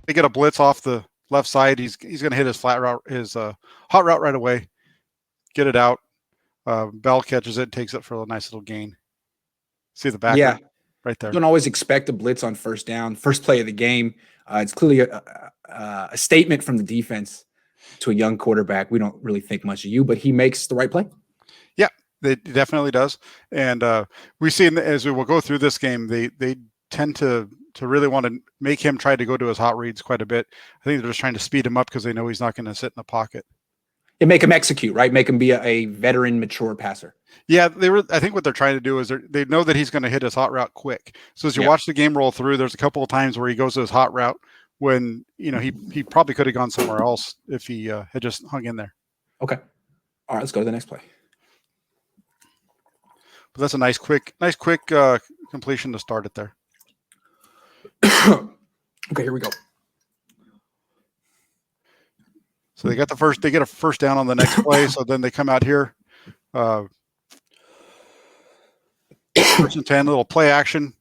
they get a blitz off the left side, he's going to hit his flat route, his hot route right away, get it out. Bell catches it, takes it for a nice little gain. See the back right there. You don't always expect a blitz on first down, first play of the game. It's clearly a statement from the defense to a young quarterback. We don't really think much of you, but he makes the right play. Yeah, it definitely does. And we see as we will go through this game, they tend to really want to make him try to go to his hot reads quite a bit. I think they're just trying to speed him up because they know he's not going to sit in the pocket. And make him execute, right? Make him be a veteran, mature passer. Yeah, I think what they're trying to do is they know that he's going to hit his hot route quick. So as you watch the game roll through, there's a couple of times where he goes to his hot route when he probably could have gone somewhere else if he had just hung in there. Okay. All right, let's go to the next play. But that's a nice quick completion to start it there. Okay, here we go. So they get a first down on the next play. So then they come out here. First and 10, little play action.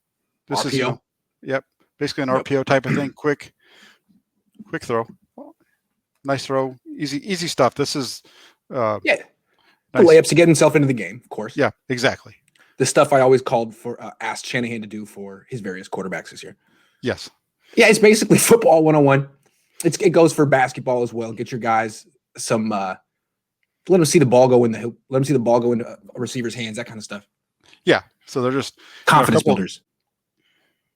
This RPO. Is basically an RPO type of thing. Quick throw. Nice throw. Easy stuff. This is nice. The layups to get himself into the game, of course. Yeah, exactly. The stuff I always asked Shanahan to do for his various quarterbacks this year. Yes. Yeah, it's basically football 101. It goes for basketball as well. Get your guys some let them see the ball go in a receiver's hands, that kind of stuff. Yeah. So they're just confidence builders.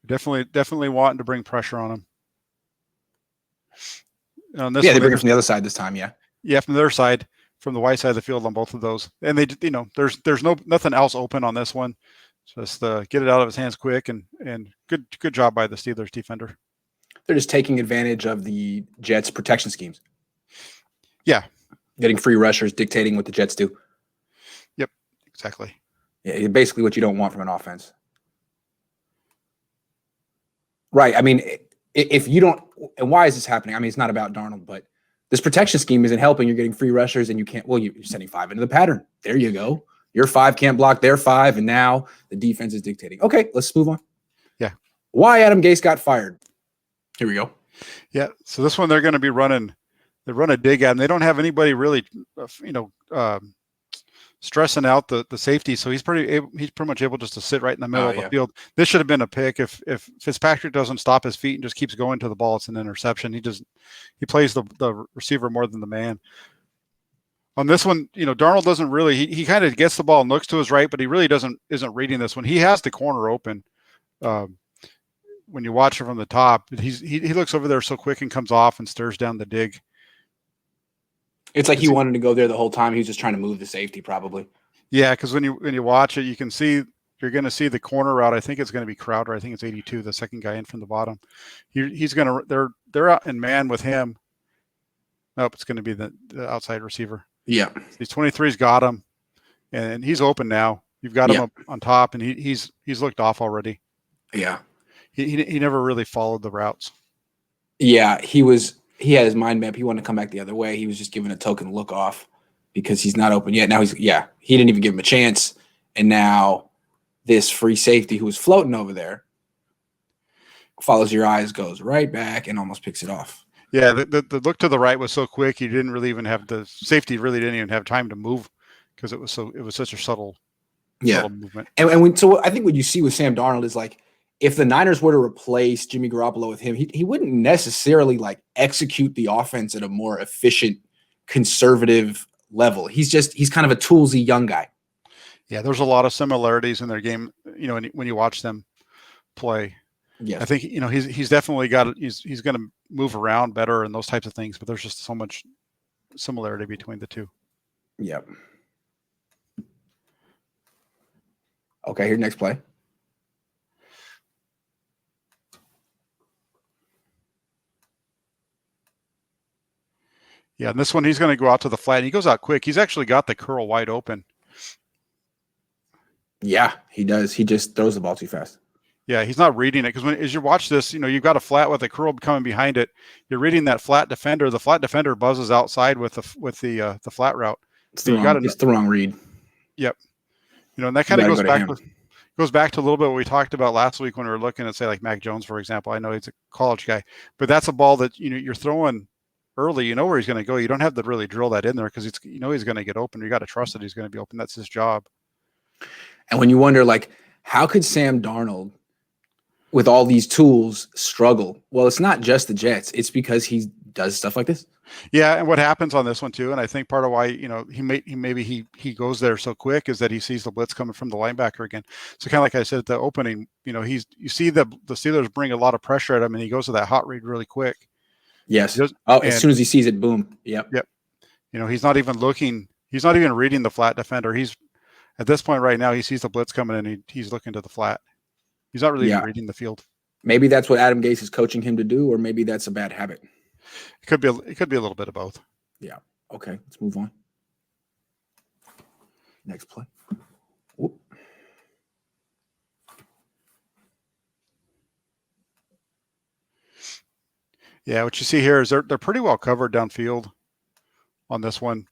Definitely wanting to bring pressure on them. They bring it from the other side this time. Yeah, from their side, from the white side of the field on both of those, and they, there's nothing else open on this one. Just get it out of his hands quick, and good job by the Steelers defender. They're just taking advantage of the Jets' protection schemes. Yeah, getting free rushers, dictating what the Jets do. Yep, exactly. Yeah, basically what you don't want from an offense. Right. I mean, if you don't, and why is this happening? I mean, it's not about Darnold, but this protection scheme isn't helping. You're getting free rushers and you can't, you're sending 5 into the pattern. There you go. Your 5 can't block their 5, and now the defense is dictating. Okay, let's move on. Yeah. Why Adam Gase got fired. Here we go. Yeah. So this one they're going to be running. They run a dig at him. They don't have anybody really, stressing out the safety. So he's pretty much able just to sit right in the middle of the field. This should have been a pick. If Fitzpatrick doesn't stop his feet and just keeps going to the ball, it's an interception. He plays the receiver more than the man. On this one, Darnold doesn't really. He kind of gets the ball and looks to his right, but he really isn't reading this one. He has the corner open. When you watch it from the top, he looks over there so quick and comes off and stirs down the dig. It's like he wanted to go there the whole time. He was just trying to move the safety, probably. Yeah, because when you watch it, you can see you're going to see the corner route. I think it's going to be Crowder. I think it's 82, the second guy in from the bottom. He's going to. They're out in man with him. Nope, it's going to be the outside receiver. Yeah, he's 23's got him, and he's open now. You've got him up on top, and he's looked off already. Yeah, he never really followed the routes. Yeah, he had his mind map. He wanted to come back the other way. He was just giving a token look off because he's not open yet. Now he didn't even give him a chance. And now this free safety who was floating over there follows your eyes, goes right back and almost picks it off. Yeah, the look to the right was so quick. He didn't really even have the safety really didn't even have time to move because it was such a subtle movement. So I think what you see with Sam Darnold is like, if the Niners were to replace Jimmy Garoppolo with him, he wouldn't necessarily execute the offense at a more efficient, conservative level. He's kind of a toolsy young guy. Yeah, there's a lot of similarities in their game. When you watch them play, yeah, I think he's definitely got he's going to move around better and those types of things. But there's just so much similarity between the two. Yep. Okay, here next play. Yeah, and this one he's going to go out to the flat. And he goes out quick. He's actually got the curl wide open. Yeah, he does. He just throws the ball too fast. Yeah, he's not reading it because as you watch this, you've got a flat with a curl coming behind it. You're reading that flat defender. The flat defender buzzes outside with the flat route. It's the wrong read. Yep. And that kind of goes back. goes back to a little bit what we talked about last week when we were looking at, say, like Mac Jones, for example. I know he's a college guy, but that's a ball that you're throwing early. You know where he's going to go. You don't have to really drill that in there because it's he's going to get open. You got to trust that he's going to be open. That's his job. And when you wonder, like, how could Sam Darnold, with all these tools, struggle? Well, it's not just the Jets. It's because he does stuff like this. Yeah, and what happens on this one too, and I think part of why he goes there so quick is that he sees the blitz coming from the linebacker again. So kind of like I said at the opening, you see the Steelers bring a lot of pressure at him, and he goes to that hot read really quick. Yes. As soon as he sees it, boom. Yep. He's not even looking. He's not even reading the flat defender. He's at this point right now. He sees the blitz coming, and he's looking to the flat. He's not really even reading the field. Maybe that's what Adam Gase is coaching him to do, or maybe that's a bad habit. It could be a little bit of both. Yeah. Okay. Let's move on. Next play. Whoop. Yeah, what you see here is they're pretty well covered downfield on this one.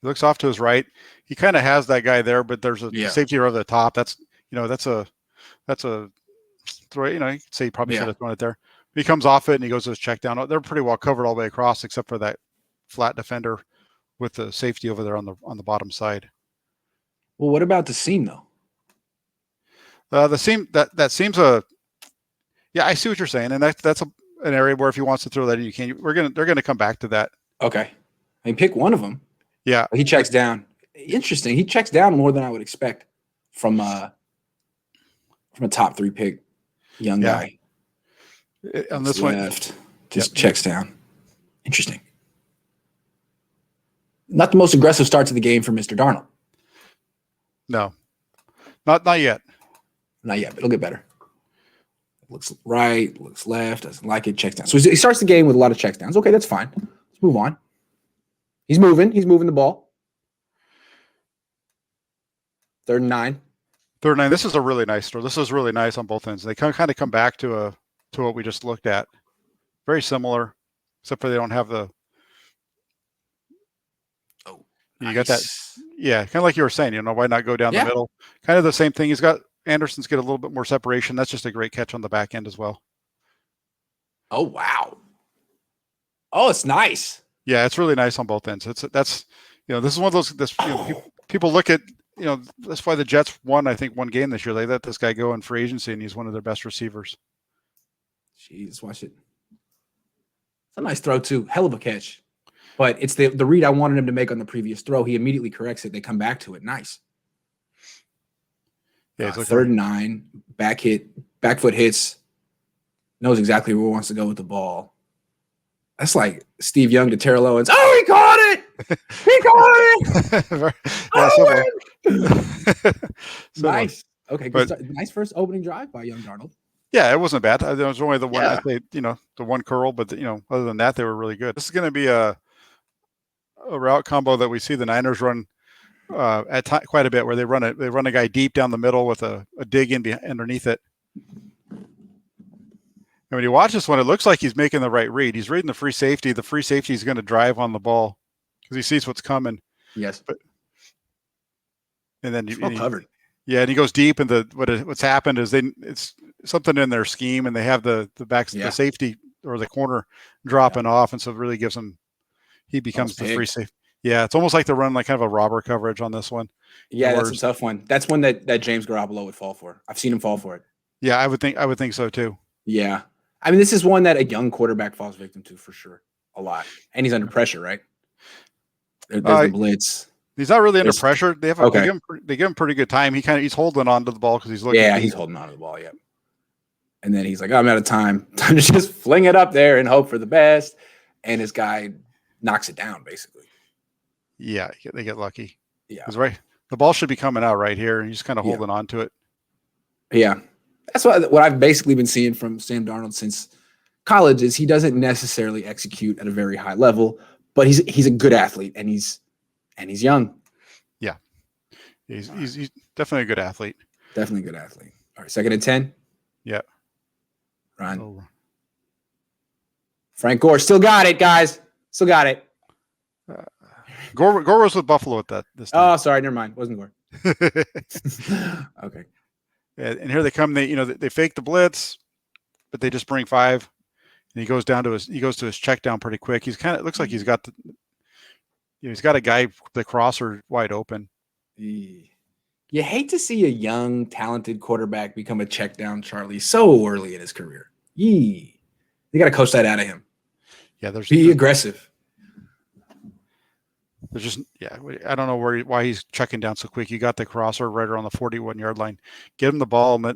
He looks off to his right. He kind of has that guy there, but there's a safety over the top. That's a throw. You could say he probably should have thrown it there. He comes off it and he goes to his check down. They're pretty well covered all the way across, except for that flat defender with the safety over there on the bottom side. Well, what about the seam though? The seam that seems I see what you're saying, and that's an area where if he wants to throw that in, you can. They're gonna come back to that. Okay, I mean, pick one of them. Yeah, he checks down. Interesting. He checks down more than I would expect from a top 3 pick young guy. On this left, just checks down. Interesting. Not the most aggressive start to the game for Mr. Darnold. No, not yet. Not yet, but it'll get better. Looks right, looks left, doesn't like it, checks down. So he starts the game with a lot of checks downs. Okay, that's fine. Let's move on. He's moving the ball. 3rd and 9. 3rd and 9. This is a really nice throw. This is really nice on both ends. They kind of come back to what we just looked at. Very similar, except for they don't have the. Oh, you got that. Yeah, kind of like you were saying. Why not go down the middle? Kind of the same thing. He's got Anderson's get a little bit more separation. That's just a great catch on the back end as well. Oh wow. Oh, it's nice. Yeah, it's really nice on both ends. This is one of those. People look at that's why the Jets won. I think one game this year. They let this guy go in free agency, and he's one of their best receivers. Jeez, watch it. It's a nice throw too. Hell of a catch, but it's the read I wanted him to make on the previous throw. He immediately corrects it. They come back to it. Nice. Yeah, 3rd and 9. Back foot hits. Knows exactly where he wants to go with the ball. That's like Steve Young to Terrell Owens. Oh, he caught it! He caught it! Nice. Okay, nice first opening drive by young Darnold. Yeah, it wasn't bad. There was only the one, the one curl, but other than that, they were really good. This is going to be a route combo that we see the Niners run quite a bit, where they run a guy deep down the middle with a dig in underneath it. And when you watch this one, it looks like he's making the right read. He's reading the free safety. The free safety is going to drive on the ball because he sees what's coming. Yes. And then covered. Yeah, and he goes deep, and what's happened is it's something in their scheme, and they have the the safety or the corner dropping off, and so it really gives him. He becomes the free safety. Yeah, it's almost like they're running like kind of a robber coverage on this one. Yeah, that's a tough one. That's one that James Garoppolo would fall for. I've seen him fall for it. Yeah, I would think so too. Yeah. I mean, this is one that a young quarterback falls victim to for sure. A lot. And he's under pressure, right? There's the blitz. He's not really under pressure. They give him pretty good time. He's holding on to the ball because he's looking. Yeah, he's holding on to the ball, And then he's like, I'm out of time. Time to just fling it up there and hope for the best. And this guy knocks it down, basically. Yeah, they get lucky. Yeah. Because the ball should be coming out right here, and he's kind of holding on to it. Yeah. That's what I've basically been seeing from Sam Darnold since college is he doesn't necessarily execute at a very high level, but he's a good athlete and he's young. Yeah. He's definitely a good athlete. Definitely a good athlete. All right, 2nd and 10. Yeah. Ryan. Frank Gore still got it, guys. Still got it. Gore was with Buffalo at that this time. Oh, sorry, never mind. Wasn't Gore. Okay. And here they come. They fake the blitz, but they just bring 5, and he goes to his check down pretty quick. He's looks like he's got he's got a guy, the crosser, wide open. You hate to see a young, talented quarterback become a check down Charlie so early in his career. You got to coach that out of him. Yeah, be aggressive. There's just I don't know why he's checking down so quick. You got the crosser right around the 41-yard line. Get him the ball, and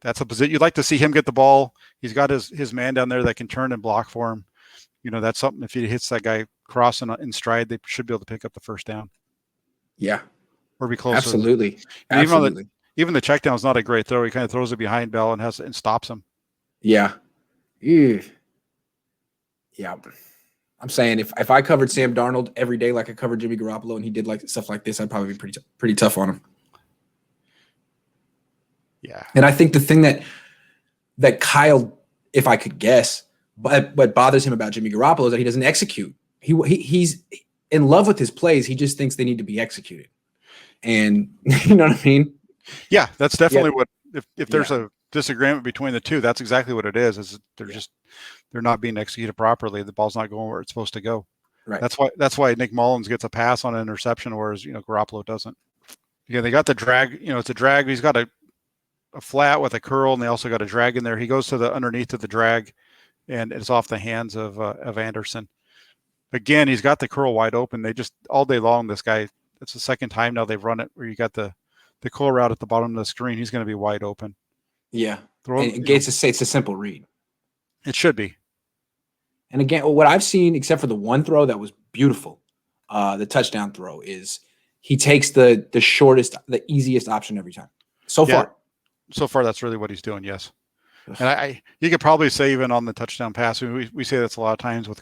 that's a position you'd like to see him get the ball. He's got his man down there that can turn and block for him. That's something. If he hits that guy crossing in stride, they should be able to pick up the first down. Yeah, or be close. Absolutely. Even the check down is not a great throw. He kind of throws it behind Bell and stops him. Yeah. Ew. Yeah. I'm saying if I covered Sam Darnold every day like I covered Jimmy Garoppolo and he did like stuff like this, I'd probably be pretty tough on him. Yeah. And I think the thing that Kyle, if I could guess, but what bothers him about Jimmy Garoppolo is that he doesn't execute. He's in love with his plays. He just thinks they need to be executed. And you know what I mean? Yeah, that's definitely what if there's a disagreement between the two, that's exactly what it is they're not being executed properly. The ball's not going where it's supposed to go. Right. That's why Nick Mullins gets a pass on an interception, whereas Garoppolo doesn't. Yeah, they got the drag. It's a drag. He's got a flat with a curl, and they also got a drag in there. He goes to the underneath of the drag, and it's off the hands of Anderson. Again, he's got the curl wide open. They just all day long. This guy. It's the second time now they've run it where you got the curl route at the bottom of the screen. He's going to be wide open. Yeah, it's a simple read. It should be. And again, what I've seen, except for the one throw that was beautiful, the touchdown throw, is he takes the shortest, the easiest option every time. So far, that's really what he's doing. Yes, and you could probably say even on the touchdown pass, we say that's a lot of times with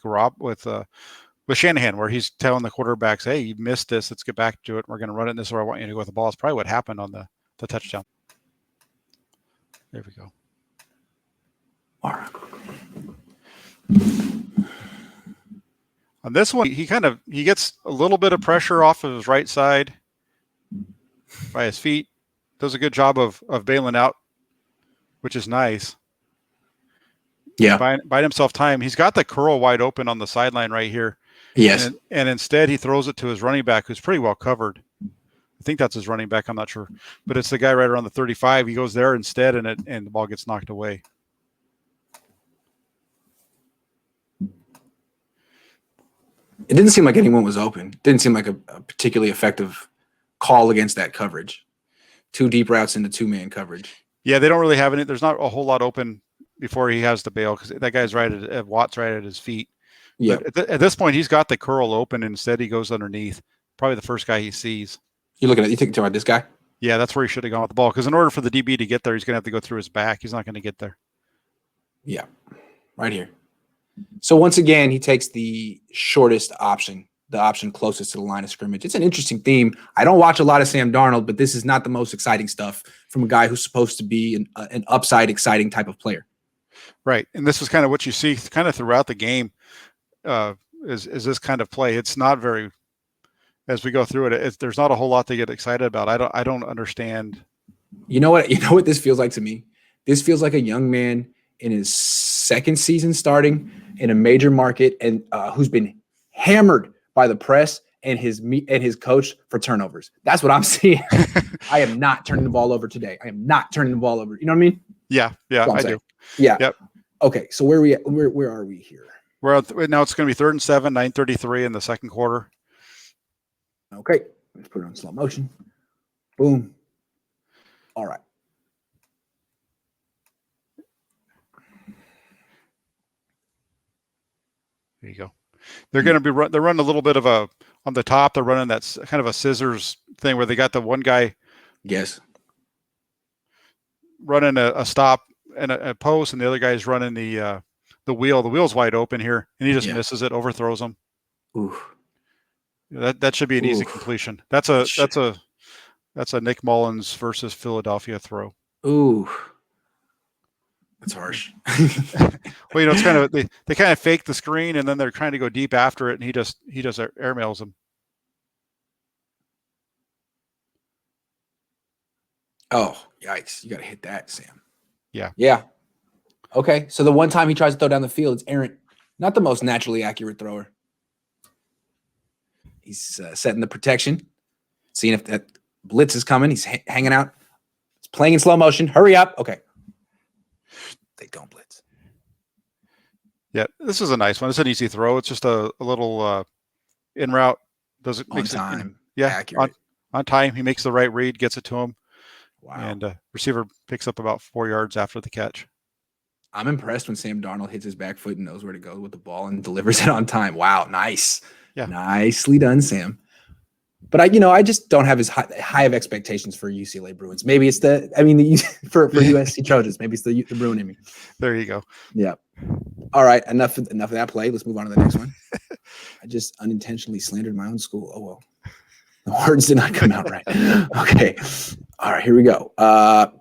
Shanahan, where he's telling the quarterbacks, "Hey, you missed this. Let's get back to it. We're going to run it in this way. I want you to go with the ball." It's probably what happened on the touchdown. There we go. All right. On this one, he gets a little bit of pressure off of his right side by his feet. Does a good job of bailing out, which is nice. Yeah. Buying himself time. He's got the curl wide open on the sideline right here. Yes. And instead he throws it to his running back, who's pretty well covered. I think that's his running back. I'm not sure, but it's the guy right around the 35. He goes there instead, and the ball gets knocked away. It didn't seem like anyone was open. Didn't seem like a particularly effective call against that coverage. 2 deep routes into 2-man coverage. Yeah, they don't really have any. There's not a whole lot open before he has to bail because that guy's Watt's right at his feet. Yeah. At this point, he's got the curl open, and instead he goes underneath. Probably the first guy he sees. You think about this guy? Yeah, that's where he should have gone with the ball. Because in order for the DB to get there, he's going to have to go through his back. He's not going to get there. Yeah, right here. So once again, he takes the shortest option, the option closest to the line of scrimmage. It's an interesting theme. I don't watch a lot of Sam Darnold, but this is not the most exciting stuff from a guy who's supposed to be an upside, exciting type of player. Right, and this is kind of what you see kind of throughout the game. Is this kind of play? It's not very. As we go through it, there's not a whole lot to get excited about. I don't understand. You know what this feels like to me? This feels like a young man in his second season starting in a major market and who's been hammered by the press and his coach for turnovers. That's what I'm seeing. I am not turning the ball over today. I am not turning the ball over. You know what I mean? Yeah, I do. Yeah. Yep. Okay, so where are we here? Now it's going to be 3rd and 7, 9:33 in the second quarter. Okay, let's put it on slow motion. Boom. All right. There you go. They're going to be they're running a little bit of on the top. They're running that kind of a scissors thing where they got the one guy. Yes. Running a stop and a post, and the other guy's running the wheel. The wheel's wide open here, and he just misses it, overthrows him. Ooh. That should be an easy completion. That's a Nick Mullins versus Philadelphia throw. Ooh. That's harsh. Well, it's kind of they kind of fake the screen and then they're trying to go deep after it, and he just airmails them. Oh, yikes! You got to hit that, Sam. Yeah. Yeah. Okay. So the one time he tries to throw down the field, it's errant. Not the most naturally accurate thrower. He's setting the protection, seeing if that blitz is coming. He's hanging out. It's playing in slow motion. Hurry up. Okay. They don't blitz. Yeah, this is a nice one. It's an easy throw. It's just a little in route. Does it On time? Yeah, accurate. On time. He makes the right read, gets it to him. Wow. And receiver picks up about 4 yards after the catch. I'm impressed when Sam Darnold hits his back foot and knows where to go with the ball and delivers it on time. Wow, nice. Yeah. Nicely done, Sam. But I just don't have as high of expectations for UCLA Bruins. Maybe it's for USC Trojans. Maybe it's the Bruin in me. There you go. Yeah. All right. Enough of that play. Let's move on to the next one. I just unintentionally slandered my own school. Oh well. The words did not come out right. Okay. All right. Here we go. No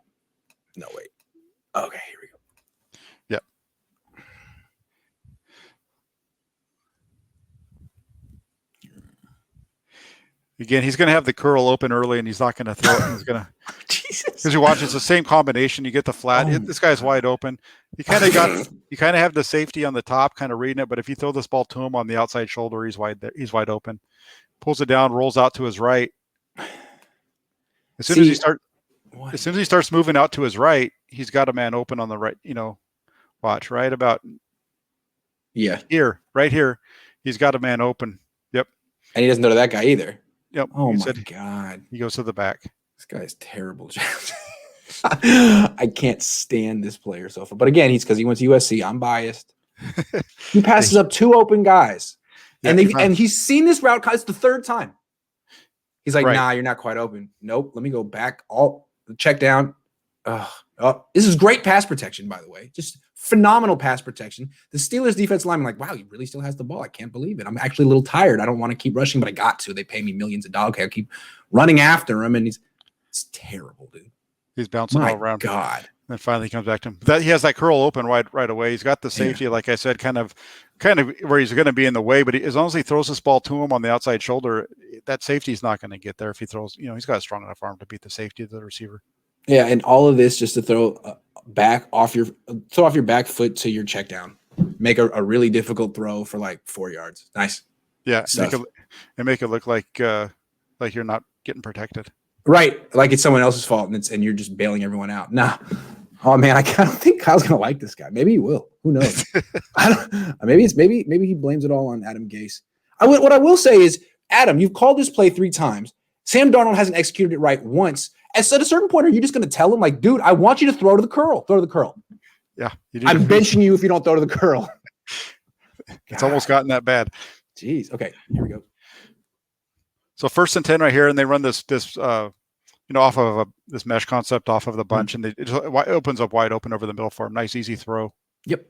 wait. Okay. Here we go. Yep. Again, he's going to have the curl open early, and he's not going to throw it. He's going to, because you watch, it's the same combination. You get the flat. This guy's wide open. You kind of have the safety on the top, kind of reading it. But if you throw this ball to him on the outside shoulder, he's wide open. Pulls it down, rolls out to his right. As soon as he starts moving out to his right, he's got a man open on the right. Watch right about right here. He's got a man open. Yep. And he doesn't know that guy either. Yep. Oh my God. He goes to the back. This guy's terrible. I can't stand this player so far. But again, he's because he went to USC. I'm biased. He passes up 2 open guys. Yeah, and he's seen this route. It's the 3rd time. He's like, Nah, you're not quite open. Nope. Let me go back. Check down. This is great pass protection, by the way. Just phenomenal pass protection. The Steelers defense lineman, like, wow, he really still has the ball. I can't believe it. I'm actually a little tired. I don't want to keep rushing, but I got to. They pay me millions of dollars. Okay, I'll keep running after him, and it's terrible, dude. He's bouncing all around. God. And finally comes back to him. He has that curl open right away. He's got the safety, like I said, kind of where he's going to be in the way. But as long as he throws this ball to him on the outside shoulder, that safety is not going to get there. If he throws, he's got a strong enough arm to beat the safety of the receiver. Yeah, and all of this just to throw off your back foot to your check down. Make a really difficult throw for like 4 yards. Nice. Yeah, make it look like you're not getting protected. Right, like it's someone else's fault, and you're just bailing everyone out. Nah. Oh man, I don't think Kyle's gonna like this guy. Maybe he will. Who knows? Maybe he blames it all on Adam Gase. What I will say is, Adam, you've called this play 3 times. Sam Darnold hasn't executed it right once. At a certain point, are you just going to tell him, like, dude, I want you to throw to the curl. Throw to the curl. Yeah. I'm benching you if you don't throw to the curl. It's almost gotten that bad. Jeez. Okay. Here we go. So 1st and 10 right here, and they run this off of this mesh concept off of the bunch, and it opens up wide open over the middle for him. Nice, easy throw. Yep.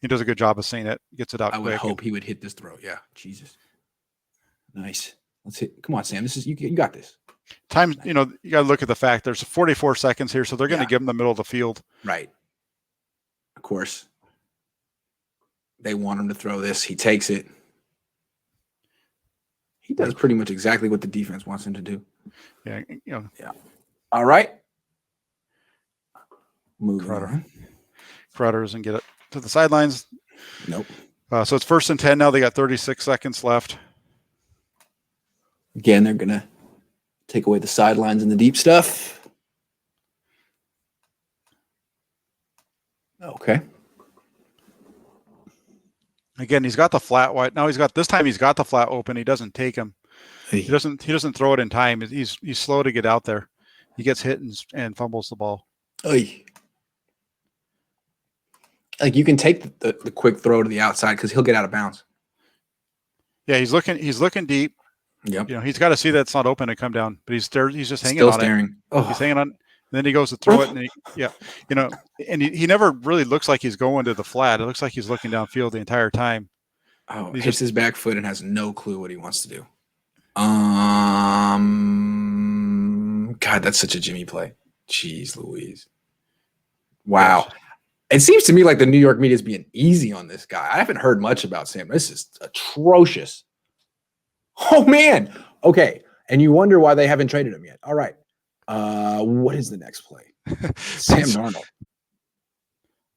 He does a good job of seeing it. Gets it out I quick. would hope he would hit this throw. Yeah. Jesus. Nice. Let's hit. Come on, Sam. This is you got this. Time, you got to look at the fact there's 44 seconds here, so they're going to give him the middle of the field. Right. Of course. They want him to throw this. He takes it. He does pretty much exactly what the defense wants him to do. Yeah. Yeah. All right. Moving on. Crowder doesn't get it to the sidelines. Nope. So it's 1st and 10 now. They got 36 seconds left. Again, they're going to take away the sidelines and the deep stuff. Okay. Again, he's got the flat wide. Now he's got the flat open. He doesn't take him. He doesn't throw it in time. He's slow to get out there. He gets hit and fumbles the ball. Oy. Like you can take the quick throw to the outside because he'll get out of bounds. Yeah, he's looking deep. Yep. He's got to see that it's not open and come down, but he's just hanging Still on staring. it. Oh. He's hanging on. And then he goes to throw it, and he never really looks like he's going to the flat. It looks like he's looking downfield the entire time. Oh, he hits his back foot and has no clue what he wants to do. God, that's such a Jimmy play. Jeez Louise. Wow. It seems to me like the New York media is being easy on this guy. I haven't heard much about Sam. This is atrocious. Oh, man. Okay. And you wonder why they haven't traded him yet. All right. What is the next play? Sam Darnold.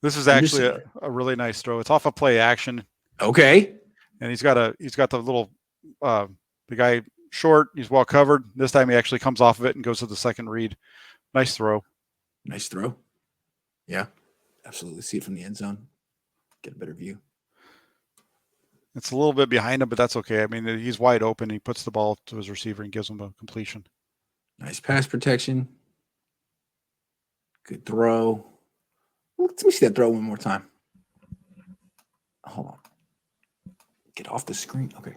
This is actually a really nice throw. It's off a play action. Okay. And he's got the little the guy short. He's well covered. This time he actually comes off of it and goes to the second read. Nice throw. Nice throw. Yeah. Absolutely. See it from the end zone. Get a better view. It's a little bit behind him, but that's okay. I mean, he's wide open. He puts the ball to his receiver and gives him a completion. Nice pass protection. Good throw. Let me see that throw one more time. Hold on. Get off the screen. Okay.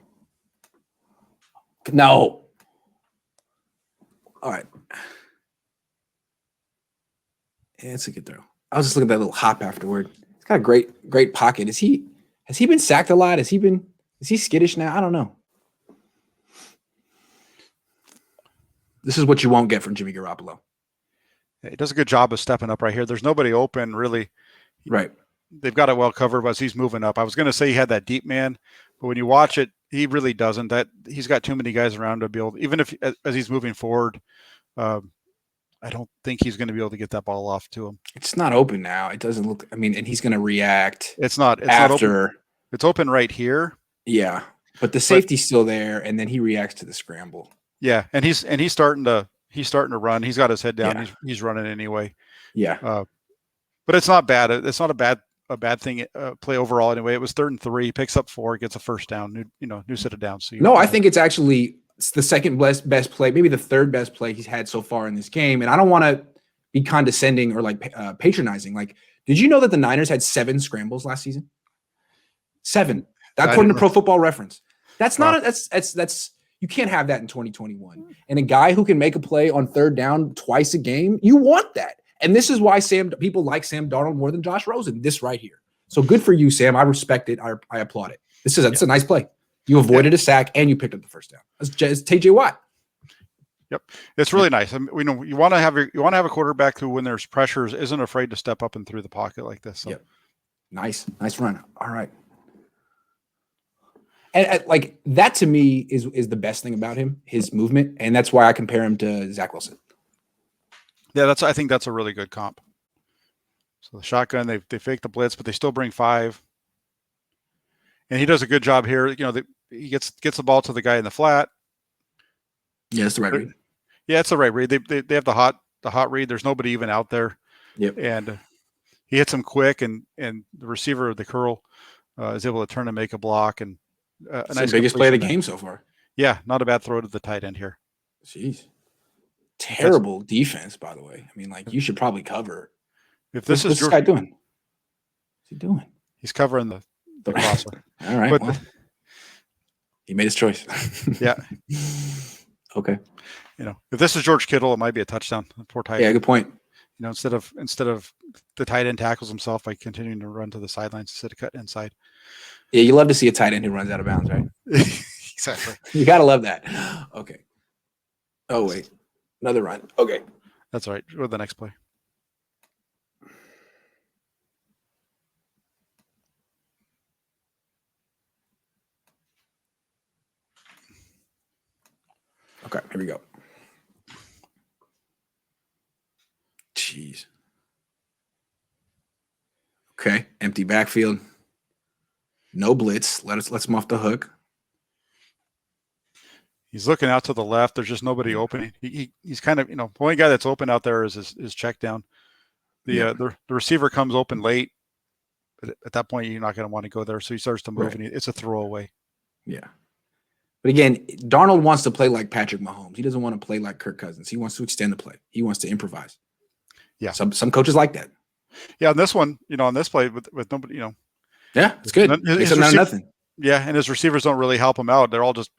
No. All right. Yeah, it's a good throw. I was just looking at that little hop afterward. He's got a great pocket. Has he been sacked a lot? Is he skittish now? I don't know. This is what you won't get from Jimmy Garoppolo. He does a good job of stepping up right here. There's nobody open, really. Right. They've got it well covered as he's moving up. I was going to say he had that deep man, but when you watch it, he really doesn't. That he's got too many guys around to be able, even if as he's moving forward, I don't think he's going to be able to get that ball off to him. It's not open now. It doesn't look. I mean, and he's going to react. It's not after. Not open. It's open right here. Yeah, but the safety's still there, and then he reacts to the scramble. Yeah, and he's starting to run. He's got his head down. Yeah. He's running anyway. Yeah. But it's not bad. It's not a bad thing play overall anyway. It was 3rd and 3. He picks up 4, gets a first down. New set of downs. So I think it's the second best play, maybe the 3rd best play he's had so far in this game. And I don't want to be condescending or like patronizing. Like, did you know that the Niners had 7 scrambles last season? 7. According to Pro Football Reference. That's not that's you can't have that in 2021. And a guy who can make a play on 3rd down twice a game, you want that. And this is why people like Sam Darnold more than Josh Rosen. This right here. So good for you, Sam. I respect it. I applaud it. It's a nice play. You avoided a sack and you picked up the first down. It's TJ Watt. Yep, it's really nice. I mean, you want to have a quarterback who, when there's pressures, isn't afraid to step up and through the pocket like this. So. Yep. Nice run. All right. And like that to me is the best thing about him, his movement, and that's why I compare him to Zach Wilson. Yeah, I think that's a really good comp. So the shotgun, they fake the blitz, but they still bring 5, and he does a good job here. He gets the ball to the guy in the flat. Yeah, it's the right read. Yeah, it's the right read. They have the hot read. There's nobody even out there. Yep. And he hits him quick, and the receiver of the curl is able to turn and make a block, and a nice the biggest play of the game so far. Yeah, not a bad throw to the tight end here. Jeez. Terrible defense, by the way. I mean, like, you should probably cover. What's this guy doing? What's he doing? He's covering the crosser. All right. But he made his choice. Yeah. Okay. If this is George Kittle, it might be a touchdown. Poor tight end. Yeah, good point. Instead of the tight end tackles himself by continuing to run to the sidelines instead of cut inside. Yeah, you love to see a tight end who runs out of bounds, right? Exactly. You got to love that. Okay. Oh, wait. Another run. Okay. That's all right. Go to the next play. Okay, here we go. Jeez. Okay, empty backfield. No blitz. Let's him off the hook. He's looking out to the left. There's just nobody open. He's kind of, the only guy that's open out there is his check down. The receiver comes open late. But at that point, you're not going to want to go there. So he starts to move, right. And it's a throwaway. Yeah. But again, Darnold wants to play like Patrick Mahomes. He doesn't want to play like Kirk Cousins. He wants to extend the play. He wants to improvise. Yeah. Some coaches like that. Yeah. On this one, on this play with nobody, Yeah, it's good. Nothing. Yeah, and his receivers don't really help him out. They're all just,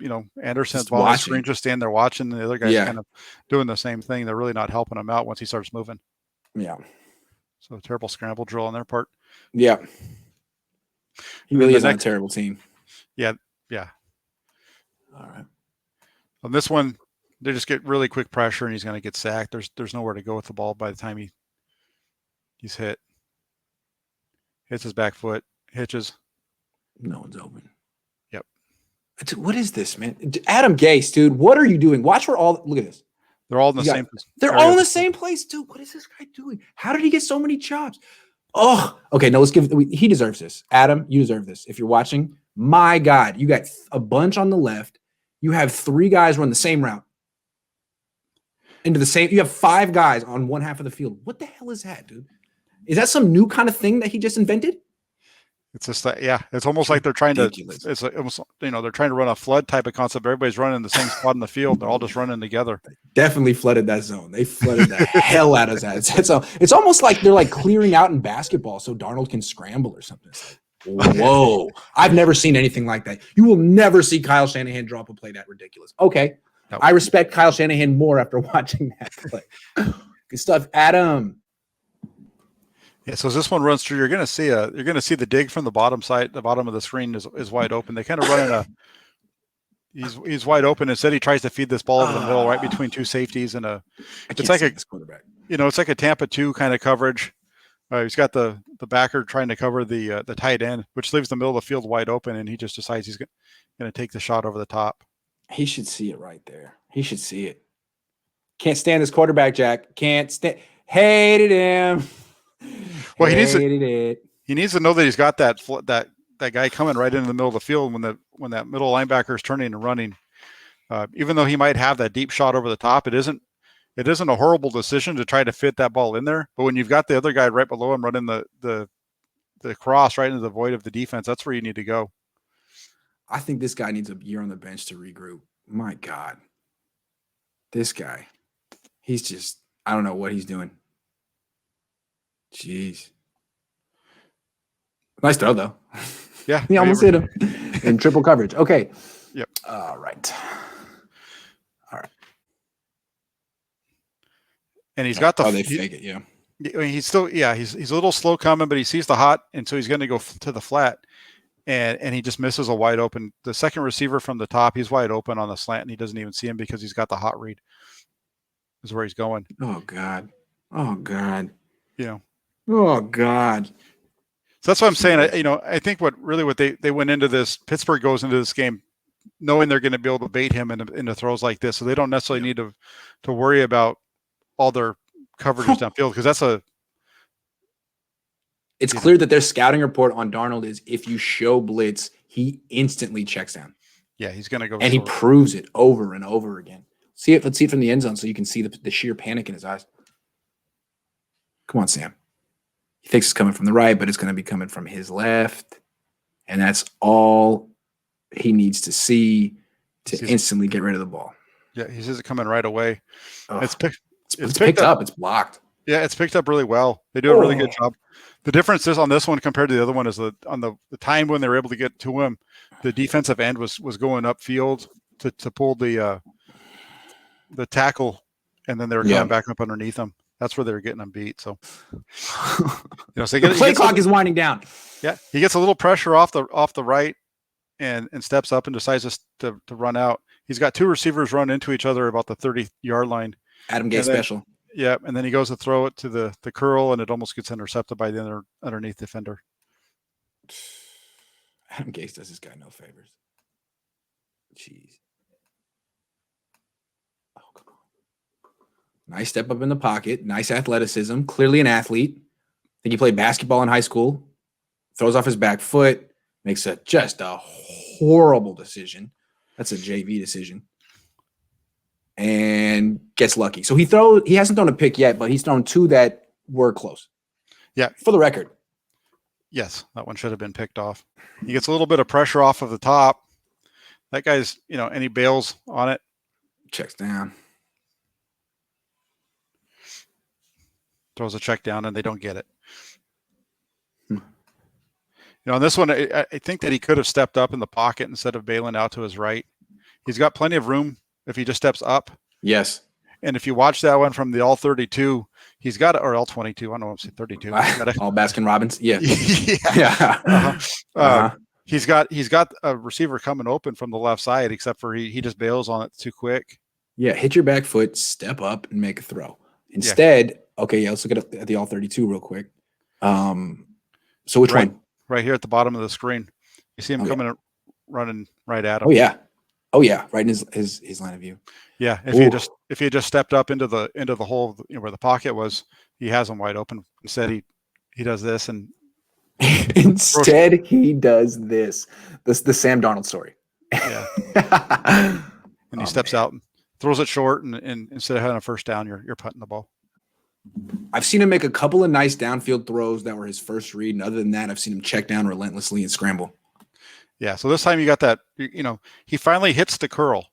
Anderson's ball on the screen, just standing there watching. The other guy's kind of doing the same thing. They're really not helping him out once he starts moving. Yeah. So a terrible scramble drill on their part. Yeah. He really is on a terrible team. Yeah. Yeah. All right. On this one, they just get really quick pressure and he's going to get sacked. There's nowhere to go with the ball by the time he's hit. hits his back foot, hitches. No one's open. Yep. What is this, man? Adam Gase, dude. What are you doing? Watch for all. Look at this. They're all in the same. They're all in the same place, dude. What is this guy doing? How did he get so many chops? Oh, okay. No, let's give. He deserves this. Adam, you deserve this. If you're watching, my God, you got a bunch on the left. You have 3 guys run the same route into the same. You have 5 guys on one half of the field. What the hell is that, dude? Is that some new kind of thing that he just invented? It's just that, yeah. It's almost like they're trying to. It's almost, they're trying to run a flood type of concept. Everybody's running the same spot in the field. They're all just running together. Definitely flooded that zone. They flooded the hell out of that. It's almost like they're like clearing out in basketball so Darnold can scramble or something. Whoa! I've never seen anything like that. You will never see Kyle Shanahan drop a play that ridiculous. Okay, I respect Kyle Shanahan more after watching that play. Good stuff, Adam. Yeah, so as this one runs through, you're gonna see the dig from the bottom side. The bottom of the screen is wide open. They kind of run in a. He's wide open. Instead, he tries to feed this ball over the middle, right between 2 safeties and a. It's like a quarterback. It's like a Tampa 2 kind of coverage. He's got the backer trying to cover the tight end, which leaves the middle of the field wide open, and he just decides he's going to take the shot over the top. He should see it right there. He should see it. Can't stand this quarterback, Jack. Can't stand. Hated him. Well, he needs to know that he's got that guy coming right into the middle of the field when that middle linebacker is turning and running. Even though he might have that deep shot over the top, it isn't a horrible decision to try to fit that ball in there. But when you've got the other guy right below him running the cross right into the void of the defense, that's where you need to go. I think this guy needs a year on the bench to regroup. My God, this guy, he's just, I don't know what he's doing. Jeez. Nice throw, though. Yeah. He almost hit him in triple coverage. Okay. Yep. All right. And he's got they fake it, yeah. He's still, he's a little slow coming, but he sees the hot, and so he's going to go to the flat, and he just misses a wide open. The second receiver from the top, he's wide open on the slant, and he doesn't even see him because he's got the hot read. Is where he's going. Oh God. Oh God. Oh God. So that's what I'm saying. I think what they went into this. Pittsburgh goes into this game knowing they're going to be able to bait him into throws like this, so they don't necessarily need to worry about all their coverages downfield because it's clear that their scouting report on Darnold is if you show blitz, he instantly checks down. Yeah, he's going to go. And he proves it over and over again. Let's see it from the end zone so you can see the sheer panic in his eyes. Come on, Sam. He thinks it's coming from the right, but it's going to be coming from his left. And that's all he needs to see to instantly get rid of the ball. Yeah, he sees it coming right away. It's picked up. It's blocked. Yeah, it's picked up really well. They do a really good job. The difference is on this one compared to the other one is on the time when they were able to get to him, the defensive end was going upfield to pull the tackle, and then they were coming back up underneath him. That's where they were getting them beat. So, so the play clock is winding down. Yeah, he gets a little pressure off the right, and steps up and decides to run out. He's got 2 receivers run into each other about the 30-yard line. Adam Gase special. Yeah, and then he goes to throw it to the curl, and it almost gets intercepted by the underneath defender. Adam Gase does this guy no favors. Jeez. Oh, come on. Nice step up in the pocket. Nice athleticism. Clearly an athlete. I think he played basketball in high school. Throws off his back foot. Makes just a horrible decision. That's a JV decision. And gets lucky. So he hasn't thrown a pick yet, but he's thrown 2 that were close. Yeah. For the record. Yes, that one should have been picked off. He gets a little bit of pressure off of the top. That guy's, and he bails on it. Checks down. Throws a check down, and they don't get it. On this one, I think that he could have stepped up in the pocket instead of bailing out to his right. He's got plenty of room if he just steps up. Yes. And if you watch that one from the all 32, he's got or all 22. I don't know if it's 32. All Baskin Robbins. Yeah. Yeah. He's got a receiver coming open from the left side, except for he just bails on it too quick. Yeah. Hit your back foot, step up, and make a throw. Instead, let's look at the all 32 real quick. So which one? Right here at the bottom of the screen. You see him running right at him. Oh yeah, right in his line of view. Yeah, if he just stepped up into the hole, where the pocket was, he has him wide open. Instead, he does this, and instead he does this. This the Sam Darnold story. Yeah. And he steps out and throws it short, and instead of having a first down, you're punting the ball. I've seen him make a couple of nice downfield throws that were his first read, and other than that, I've seen him check down relentlessly and scramble. Yeah, so this time you got that, he finally hits the curl.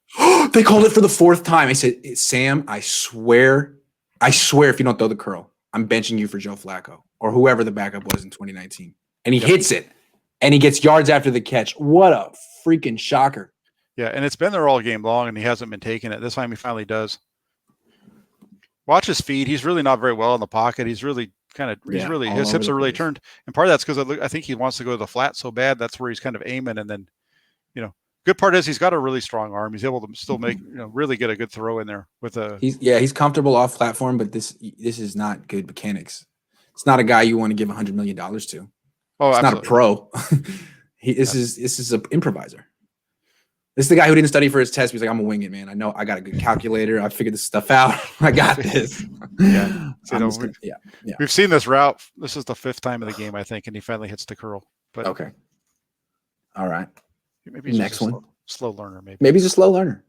They called it for the fourth time. I said, Sam, I swear if you don't throw the curl, I'm benching you for Joe Flacco or whoever the backup was in 2019. And he hits it, and he gets yards after the catch. What a freaking shocker. Yeah, and it's been there all game long, and he hasn't been taking it. This time he finally does. Watch his feet. He's really not very well in the pocket. He's really his hips are really turned. And part of that's because I think he wants to go to the flat so bad. That's where he's kind of aiming. And then, good part is he's got a really strong arm. He's able to still make, really get a good throw in there with a. He's comfortable off platform, but this is not good mechanics. It's not a guy you want to give $100 million to. Oh, it's absolutely. Not a pro. This is an improviser. This is the guy who didn't study for his test. He's like, I'm gonna wing it, man. I know I got a good calculator. I figured this stuff out. I got this. Yeah. We've seen this route. This is the 5th time of the game, I think, and he finally hits the curl. But okay. All right. Maybe he's next one. Slow learner, Maybe he's a slow learner.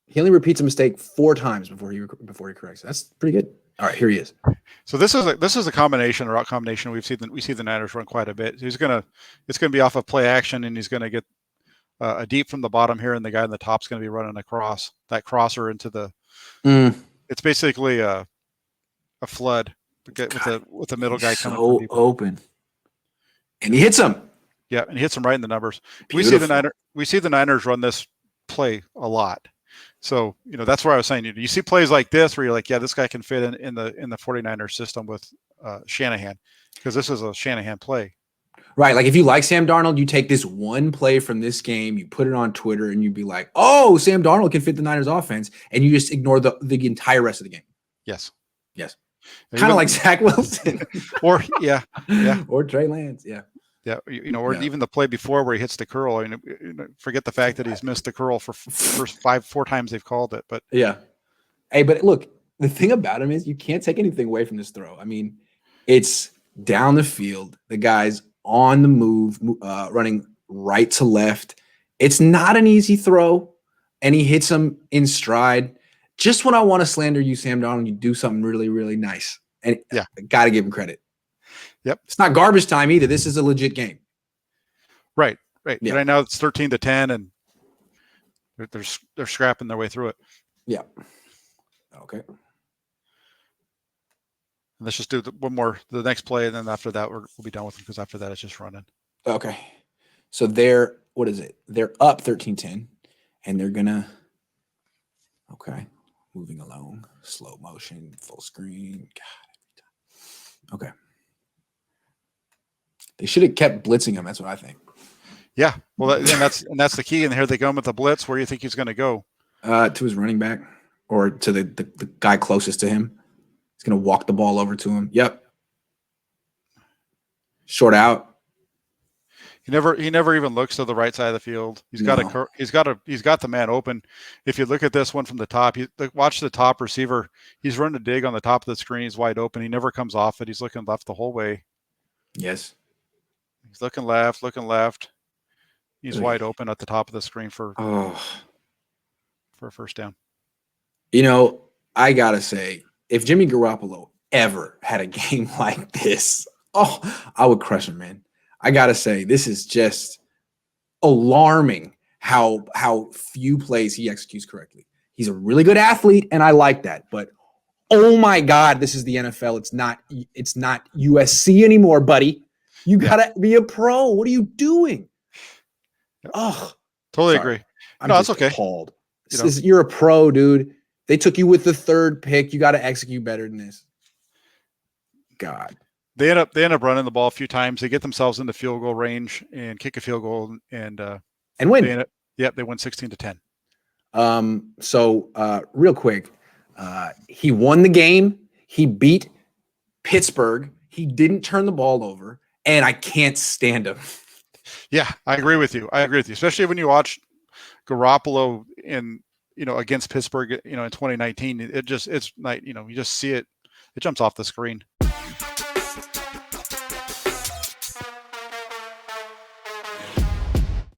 He only repeats a mistake 4 times before he corrects it. That's pretty good. All right, here he is. So this is a combination, a route combination. We see the Niners run quite a bit. It's gonna be off of play action, and he's gonna get a deep from the bottom here, and the guy in the top's gonna be running across that crosser into the. It's basically a flood with the middle guy coming so open, and he hits him. Yeah, and he hits him right in the numbers. Beautiful. We see the Niners run this play a lot. So, that's where I was saying, you see plays like this where you're like, yeah, this guy can fit in the 49ers system with Shanahan, because this is a Shanahan play. Right. Like if you like Sam Darnold, you take this one play from this game, you put it on Twitter, and you'd be like, oh, Sam Darnold can fit the Niners offense. And you just ignore the entire rest of the game. Yes. Kind of like Zach Wilson. Or Or Trey Lance. Yeah. Yeah, or even the play before where he hits the curl. I mean, forget the fact that he's missed the curl for first 4 times they've called it. But yeah, hey, but look, the thing about him is you can't take anything away from this throw. I mean, it's down the field. The guy's on the move, running right to left. It's not an easy throw, and he hits him in stride. Just when I want to slander you, Sam Darnold, you do something really, really nice, and I got to give him credit. Yep. It's not garbage time either. This is a legit game. Right. Yeah. Right now it's 13-10, and they're scrapping their way through it. Yeah. Okay. And let's just do the next play, and then after that we'll be done with them, because after that it's just running. Okay. So they're up 13-10, and they're gonna. Okay. Moving along, slow motion, full screen. God. Okay. They should have kept blitzing him. That's what I think. Yeah, well, that's the key. And here they go with the blitz. Where do you think he's going to go? To his running back, or to the guy closest to him. He's going to walk the ball over to him. Yep. Short out. He never even looks to the right side of the field. He's got the man open. If you look at this one from the top, watch the top receiver. He's running a dig on the top of the screen. He's wide open. He never comes off it. He's looking left the whole way. Yes. He's looking left. He's wide open at the top of the screen for a first down. I got to say, if Jimmy Garoppolo ever had a game like this, I would crush him, man. I got to say, this is just alarming how few plays he executes correctly. He's a really good athlete, and I like that. But, oh, my God, this is the NFL. It's not USC anymore, buddy. You got to be a pro. What are you doing? Oh, totally agree. No, it's okay. Appalled. You're a pro, dude. They took you with the 3rd pick. You got to execute better than this. God. They end up running the ball a few times. They get themselves into field goal range and kick a field goal and win. They win 16-10. So real quick, he won the game. He beat Pittsburgh. He didn't turn the ball over, and I can't stand him. Yeah, I agree with you. Especially when you watch Garoppolo against Pittsburgh, in 2019. It's like, you just see it. It jumps off the screen.